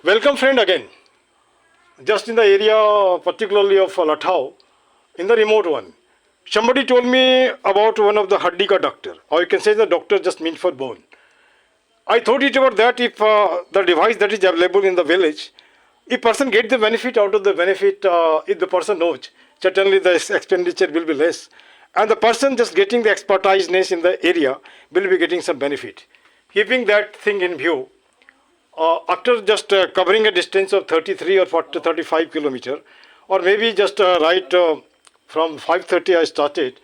Welcome, friend, again. Just in the area, particularly of Lathao, in the remote one. Somebody told me about one of the Haddika doctor, or you can say the doctor just meant for bone. I thought it about that if the device that is available in the village, if person get the benefit out of the benefit, if the person knows, certainly the expenditure will be less. And the person just getting the expertiseness in the area will be getting some benefit. Keeping that thing in view, after just covering a distance of 33 or 40, 35 kilometer, or maybe just from 5:30 I started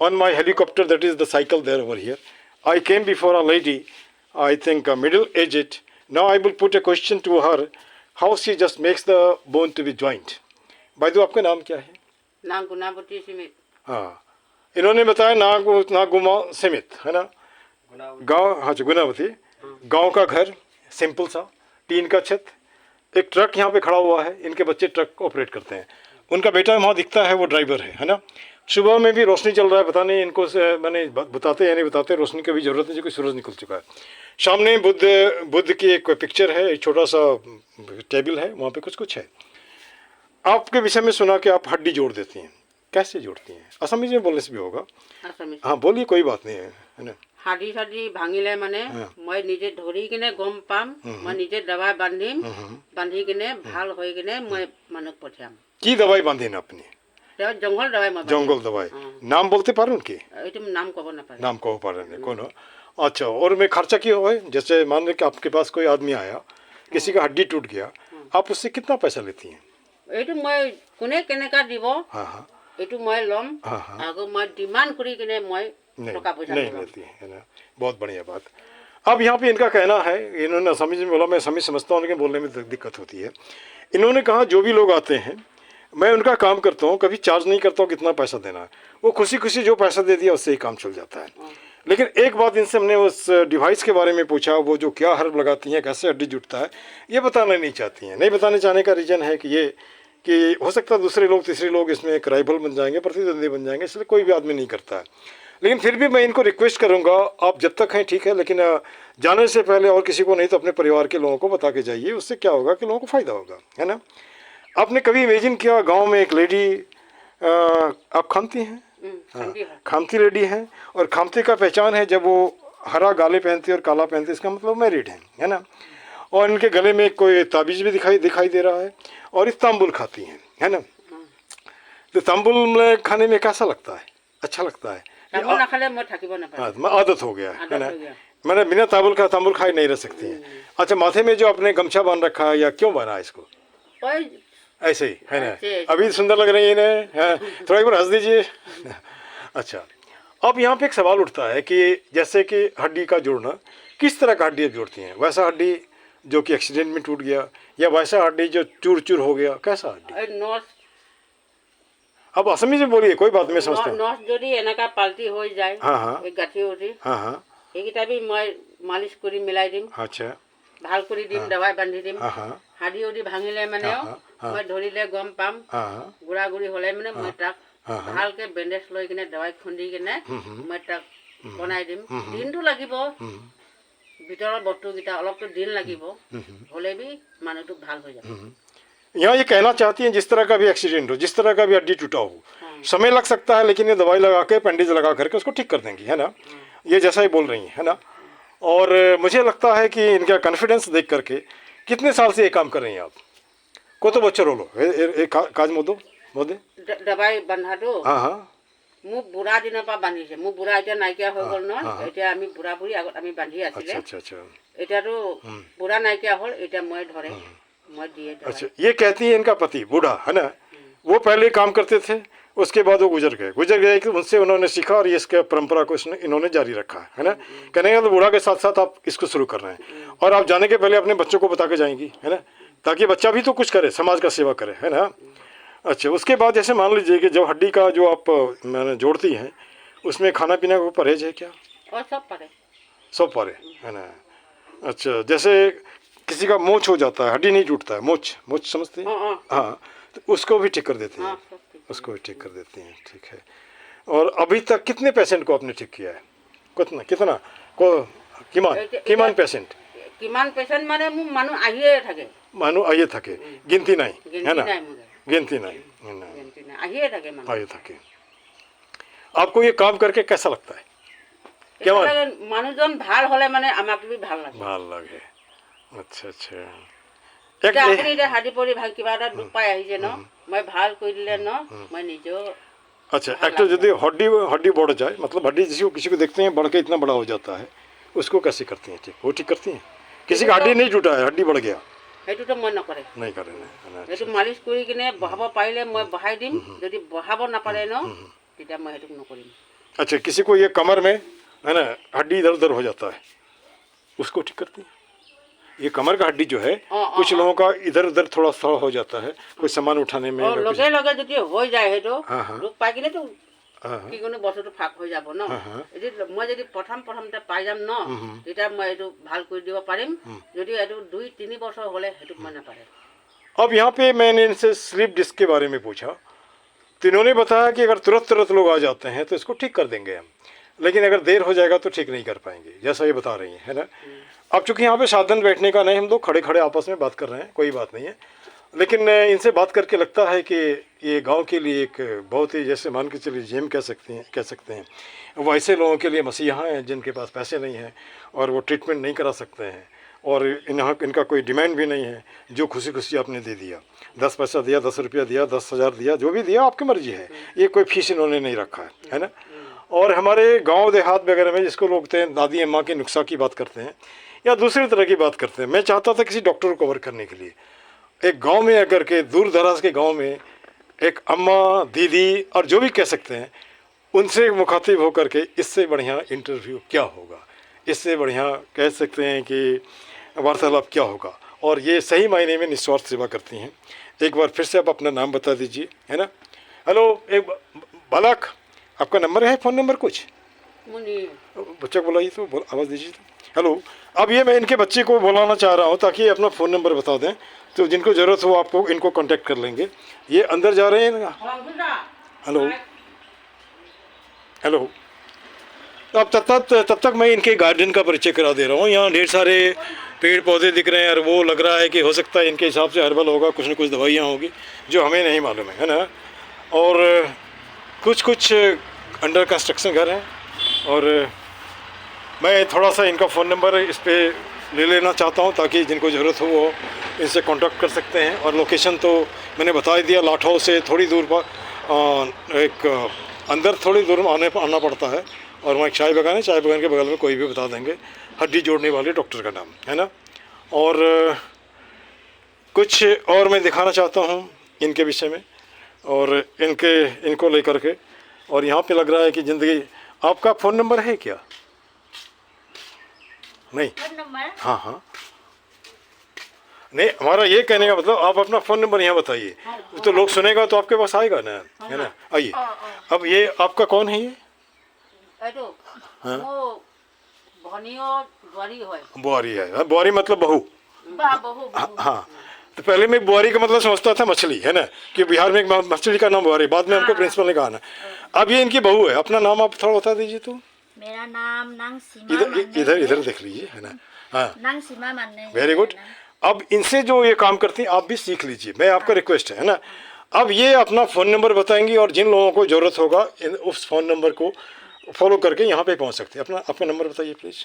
on my helicopter, that is the cycle there over here. I came before a lady, I think middle aged. Now I will put a question to her, how she just makes the bone to be joint. भाई तो आपका नाम क्या है? नाम गुनावती सिमित। हाँ, इन्होंने बताया नागुमा समित है ना, गांव, हाँ जी गुनावती, गांव का घर सिंपल सा, टीन का छत, एक ट्रक यहाँ पे खड़ा हुआ है, इनके बच्चे ट्रक ऑपरेट करते हैं, उनका बेटा वहाँ दिखता है, वो ड्राइवर है ना। सुबह में भी रोशनी चल रहा है, पता नहीं इनको मैंने बताते या नहीं बताते, रोशनी की भी ज़रूरत नहीं क्योंकि सूरज निकल चुका है। सामने बुद्ध की एक पिक्चर है, एक छोटा सा टेबल है, वहाँ पे कुछ है। आपके विषय में सुना कि आप हड्डी जोड़ देती हैं, कैसे जोड़ती हैं? असमीज में बोलने से भी होगा। हाँ बोलिए, कोई बात नहीं है ना। हाडी साडी भांगिले माने मैं निजे धरी किने गम पाम, मैं निजे दवाई बांधिम, बांधि किने ভাল হৈ किने मैं मानुक पठियाम। की दवाई बांधेन अपनी? जंगल दवाई मैं जंगल दवाई। नाम बोलते पारुन की? एटम नाम कहो ना पारे। नाम कहो पारुन कोनो। अच्छा, और मैं खर्चा की होए, जैसे मान ले कि आपके पास कोई आदमी आया, किसी का हड्डी टूट गया, आप उससे कितना पैसा लेती हैं? एटू मैं कोने केने का दिबो। हाँ हाँ। एटू मैं लम, आगो मैं डिमांड करी किने मैं टका पैसा नहीं लेती है ना। बहुत बढ़िया बात। अब यहाँ पे इनका कहना है, इन्होंने समझ में बोला, मैं समझता हूँ, उनके बोलने में दिक्कत होती है। इन्होंने कहा जो भी लोग आते हैं मैं उनका काम करता हूँ, कभी चार्ज नहीं करता हूँ कितना पैसा देना है, वो खुशी खुशी जो पैसा दे दिया उससे ही काम चल जाता है। लेकिन एक बात इनसे हमने उस डिवाइस के बारे में पूछा, वो जो क्या हर्ब लगाती हैं, कैसे हड्डी जुटता है, ये बताना नहीं चाहती हैं। नहीं बताने चाहने का रीज़न है कि ये कि हो सकता है दूसरे लोग, तीसरे लोग इसमें एक राइवल बन जाएंगे, प्रतिद्वंदी बन जाएंगे, इसलिए कोई भी आदमी नहीं करता है। लेकिन फिर भी मैं इनको रिक्वेस्ट करूंगा, आप जब तक हैं ठीक है, लेकिन जाने से पहले और किसी को नहीं तो अपने परिवार के लोगों को बता के जाइए, उससे क्या होगा कि लोगों को फ़ायदा होगा, है ना। आपने कभी इमेजिन किया गांव में एक लेडी, आप खामती हैं? हाँ, खामती लेडी हैं, और खामती का पहचान है जब वो हरा गाले पहनती है और काला पहनती है, इसका मतलब मैरिड है ना। और इनके गले में कोई ताबीज़ भी दिखाई दे रहा है, और इस तांबुल खाती हैं, है ना। तो तांबुल खाने में कैसा लगता है? अच्छा लगता है। आदत हो गया है ना, मैंने बिना तांबुल खाए नहीं रह सकती हैं। अच्छा, माथे में जो आपने गमछा बांध रखा है, या क्यों बांधा है इसको? ऐसे ही है ना, अभी सुंदर लग रही है इन्हें, थोड़ा एक बार हंस दीजिए। अच्छा, अब यहाँ पे एक सवाल उठता है कि जैसे कि हड्डी का जोड़ना, किस तरह का हड्डी आप जोड़ती हैं? वैसा हड्डी जो कि एक्सीडेंट में टूट गया, या वैसा हड्डी जो चूर चूर हो गया, कैसा हड्डी? अब असमी से बोलिए, कोई बात मैं समझता हूँ। नस যদি এনেকা পাল্টি হৈ যায়, हाँ हाँ এই গাঁঠি উঠি, हाँ हाँ, এইকেইটা বি মই মালিশ কৰি মিলাই দিম। अच्छा, ভাল কৰি দিম, দবাই বান্ধি দিম। हाँ हाँ হাডি উডি ভাঙিলে মানে মই ধৰিলে গম পাম, हाँ গুড়া গুড়ি হ'লে মানে মই তাক हाँ हाँ, ভালকে বেণ্ডেজ লৈ কিনে দবাই খুন্দি কিনে মই তাক বনাই দিম। দিনটো লাগিব, ভিতৰৰ বস্তুকেইটা অলপতো দিন লাগিব, হ'লে বি মানুহটো ভাল হৈ যাব। यहाँ ये कहना चाहती हैं जिस तरह का भी एक्सीडेंट हो, जिस तरह का भी हड्डी टूटा हो, समय लग सकता है, लेकिन ये दवाई लगा के, बैंडेज लगा करके उसको ठीक कर देंगी, है ना। ये जैसा ही बोल रही हैं, है ना। और मुझे लगता है कि इनका कॉन्फिडेंस देख करके, कितने साल से ये काम कर रही हैं आप? को तो बच्चे रोलो काज मोदे दवाई बन्धाটো, हाँ हाँ, মোক বুঢ়া দিনৰ পৰা বান্ধিছে। মোক বুঢ়া এতিয়া নাইকিয়া হৈ গ'ল নহয়, এতিয়া আমি বুঢ়া বুঢ়ী আগত আমি বান্ধি আছিলে, अच्छा अच्छा, এতিয়াতো বুঢ়া নাইকিয়া হ'ল, এতিয়া মই ধৰে মই দিয়ে। अच्छा, ये कहती है इनका पति बूढ़ा है ना, वो पहले काम करते थे, उसके बाद वो गुजर गए कि उनसे उन्होंने सीखा, और ये इसके परंपरा को इन्होंने जारी रखा है ना। कहने का तो बूढ़ा के साथ साथ आप इसको शुरू कर रहे हैं, और आप जाने के पहले अपने बच्चों को बता के जाएंगी, है ना, ताकि बच्चा भी तो कुछ करे, समाज का सेवा करे, है ना। अच्छा, उसके बाद जैसे मान लीजिए कि जो हड्डी का जो आप मैंने जोड़ती हैं, उसमें खाना पीना का परहेज है क्या? और सब परे है ना। अच्छा, जैसे किसी का मोच हो जाता है, हड्डी नहीं टूटता है, मोच समझते हैं? हाँ, तो उसको भी ठीक कर देती हैं, उसको भी ठीक कर देती हैं, ठीक है। और अभी तक कितने पेशेंट को आपने ठीक किया है? कितना को किमान पेशेंट? কিমান পেচেণ্ট মানে মোৰ মানুহ আহিয়ে থাকে मानो आइए थके गिनती नहीं है गिनती ना নাই মোৰ गिनती नहीं है ना गिनती নাই আহিয়ে থাকে মানুহ आइए थके आपको ये काम करके कैसा लगता है क्या এতিয়া লাগে মানুহজন ভাল হ'লে মানে আমাক বি ভাল লাগে ভাল लगे अच्छा अच्छा এতিয়া एक আপুনি এতিয়া হাতী পৰি ভাল কিবা এটা দুখ পাই আহিছে ন মই ভাল কৰি দিলে ন মই নিজেও अच्छा एक्टर यदि हड्डी हड्डी बढ़ जाए मतलब हड्डी किसी को देखते हैं बढ़ के इतना बड़ा हो जाता है उसको कैसे करती हैं ठीक वो ठीक करती हैं किसी का हड्डी नहीं टूटा है हड्डी बढ़ गया সেইটোতো মই নকৰে नहीं करे ना সেইটো মালিচ কৰি কিনে বহাব পাৰিলে মই বহাই দিম যদি বহাব নাপাৰে ন তেতিয়া মই সেইটো নকৰিম अच्छा किसी को ये कमर में है ना हड्डी इधर उधर हो जाता है उसको ठीक करती है ये कमर का हड्डी जो है कुछ लोगों का इधर उधर थोड़ा सा हो जाता है कोई सामान उठाने में या कुछ- লগে লগে যদি হৈ যায় সেইটো हाँ हाँ দুখ পাই কিনেতো हाँ हाँ যিকোনো বস্তুটো ফাক হৈ যাব ন যদি মই যদি প্ৰথমতে পাই যাম ন তেতিয়া মই এইটো ভাল কৰি দিব পাৰিম যদি এইটো 2-3 বছৰ হ'লে সেইটো মই নাপাৰে अब यहाँ पे मैंने इनसे स्लीप डिस्क के बारे में पूछा तो इन्होंने बताया कि अगर तुरंत तुरंत लोग आ जाते हैं तो इसको ठीक कर देंगे हम लेकिन अगर देर हो जाएगा तो ठीक नहीं कर पाएंगे जैसा ये बता रही हैं है ना अब चूंकि यहाँ पे साधन बैठने का नहीं हम लोग खड़े खड़े आपस में बात कर रहे हैं कोई बात नहीं है लेकिन इनसे बात करके लगता है कि ये गांव के लिए एक बहुत ही जैसे मान के चलिए जेम कह सकते हैं वो ऐसे लोगों के लिए मसीहा हैं जिनके पास पैसे नहीं हैं और वो ट्रीटमेंट नहीं करा सकते हैं और इनका कोई डिमांड भी नहीं है जो खुशी खुशी आपने दे दिया 10 पैसा दिया 10 रुपया दिया 10,000 दिया जो भी दिया आपकी मर्जी है ये कोई फीस इन्होंने नहीं रखा है ना और हमारे गांव देहात वगैरह में जिसको लोग कहते हैं दादी अम्मा के नुस्खा की बात करते हैं या दूसरी तरह की बात करते हैं मैं चाहता था किसी डॉक्टर को कवर करने के लिए एक गांव में आकर के दूर दराज के गांव में एक अम्मा दीदी और जो भी कह सकते हैं उनसे मुखातिब होकर के इससे बढ़िया इंटरव्यू क्या होगा इससे बढ़िया कह सकते हैं कि वार्तालाप क्या होगा और ये सही मायने में निस्वार्थ सेवा करती हैं एक बार फिर से आप अपना नाम बता दीजिए है ना हेलो एक बालक आपका नंबर है फ़ोन नंबर कुछ मुनि बच्चा को बुलाइए तो आवाज़ दीजिए तो हेलो अब ये मैं इनके बच्चे को बुलाना चाह रहा हूँ ताकि ये अपना फ़ोन नंबर बता दें तो जिनको ज़रूरत हो आपको इनको कांटेक्ट कर लेंगे ये अंदर जा रहे हैं ना हेलो हेलो अब तब तक मैं इनके गार्डन का परिचय करा दे रहा हूँ यहाँ ढेर सारे पेड़ पौधे दिख रहे हैं और वो लग रहा है कि हो सकता है इनके हिसाब से हर्बल होगा कुछ न कुछ दवाइयाँ होगी जो हमें नहीं मालूम है ना और कुछ अंडर कंस्ट्रक्शन घर हैं और मैं थोड़ा सा इनका फ़ोन नंबर इस पर ले लेना चाहता हूँ ताकि जिनको ज़रूरत हो वो इनसे कांटेक्ट कर सकते हैं और लोकेशन तो मैंने बता ही दिया लाठों से थोड़ी दूर पर एक अंदर थोड़ी दूर में आना पड़ता है और वहाँ एक चाय बागान है चाय बागान के बगल में कोई भी बता देंगे हड्डी जोड़ने वाले डॉक्टर का नाम है ना और कुछ और मैं दिखाना चाहता हूँ इनके विषय में और इनको लेकर के और यहाँ पे लग रहा है कि ज़िंदगी आपका फ़ोन नंबर है क्या नहीं हाँ हाँ नहीं हमारा ये कहने का मतलब आप अपना फ़ोन नंबर यहाँ बताइए तो लोग सुनेगा तो आपके पास आएगा ना है ना आइए अब ये आपका कौन है ये এইটো মোৰ ভনীয় বোৱাৰী হয় बुआरी है हाँ, बुआरी मतलब बहू বা বহু हाँ तो पहले मैं बुआरी का मतलब समझता था मछली है ना कि बिहार में एक मछली का नाम बुआरी बाद में हमको प्रिंसिपल ने कहा ना अब ये इनकी बहू है अपना नाम आप थोड़ा बता दीजिए तो मेरा नाम नंगसीमा इधर मान्ने इधर है। इधर देख लीजिए है ना हाँ नंगसीमा मान्ने है वेरी गुड अब इनसे जो ये काम करती हैं आप भी सीख लीजिए मैं आपका रिक्वेस्ट है ना अब ये अपना फ़ोन नंबर बताएंगी और जिन लोगों को ज़रूरत होगा उस फ़ोन नंबर को फॉलो करके यहाँ पे पहुँच सकते हैं अपना नंबर बताइए प्लीज़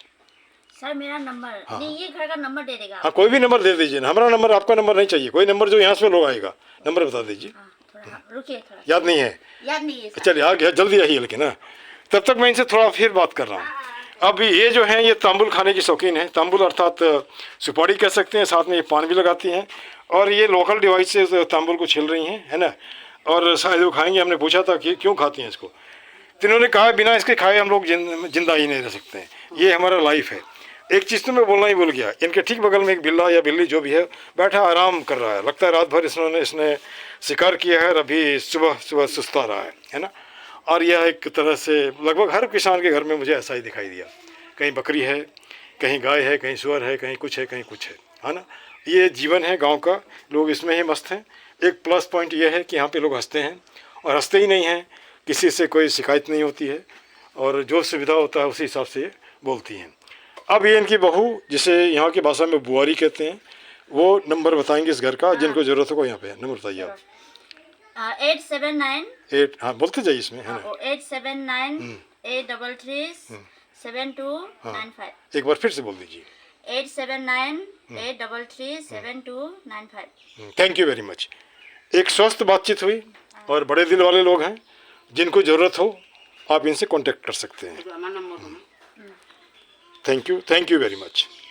सर मेरा नंबर नहीं ये घर का नंबर दे देगा हाँ कोई भी नंबर दे दीजिए ना हमारा नंबर आपका नंबर नहीं चाहिए कोई नंबर जो यहाँ से लोग आएगा नंबर बता दीजिए हाँ, थोड़ा रुकिए थोड़ा याद नहीं है याद नहीं है सर चलिए आ गया जल्दी आइए लेकिन ना तब तक मैं इनसे थोड़ा फिर बात कर रहा हूँ अब ये जो है ये तांबुल खाने की शौकीन है तांबुल अर्थात सुपारी कह सकते हैं साथ में ये पान भी लगाती हैं और ये लोकल डिवाइस से तांबुल को छिल रही हैं है ना और शायद वो खाएंगे हमने पूछा था कि क्यों खाती हैं इसको तो इन्होंने कहा बिना इसके खाए हम लोग जिंदा ही नहीं रह सकते हैं ये हमारा लाइफ है एक चीज़ तो मैं बोलना ही भूल गया इनके ठीक बगल में एक बिल्ला या बिल्ली जो भी है बैठा आराम कर रहा है लगता है रात भर इसने शिकार किया है और अभी सुबह सुबह सुस्ता रहा है ना और यह एक तरह से लगभग हर किसान के घर में मुझे ऐसा ही दिखाई दिया कहीं बकरी है कहीं गाय है कहीं सुअर है कहीं कुछ है ना ये जीवन है गांव का लोग इसमें ही मस्त हैं एक प्लस पॉइंट ये है कि यहाँ पे लोग हंसते हैं और हंसते ही नहीं हैं किसी से कोई शिकायत नहीं होती है और जो सुविधा होता है उसी हिसाब से बोलती हैं अब ये इनकी बहू, जिसे यहाँ की भाषा में बुआरी कहते हैं, वो नंबर बताएंगे इस घर का जिनको ज़रूरत होगा। यहाँ पे नंबर बताइए आप। 879 8, हाँ बोलते जाइए इसमें, है ना। 879 833 7295 एक बार फिर से बोल दीजिए। 879 833 7295। Thank you very much. एक स्वस्थ बातचीत हुई और बड़े दिल वाले लोग हैं, जिनको ज़रूरत हो आप इनसे कांटेक्ट कर सकते हैं। আমার নম্বর थैंक यू वेरी मच।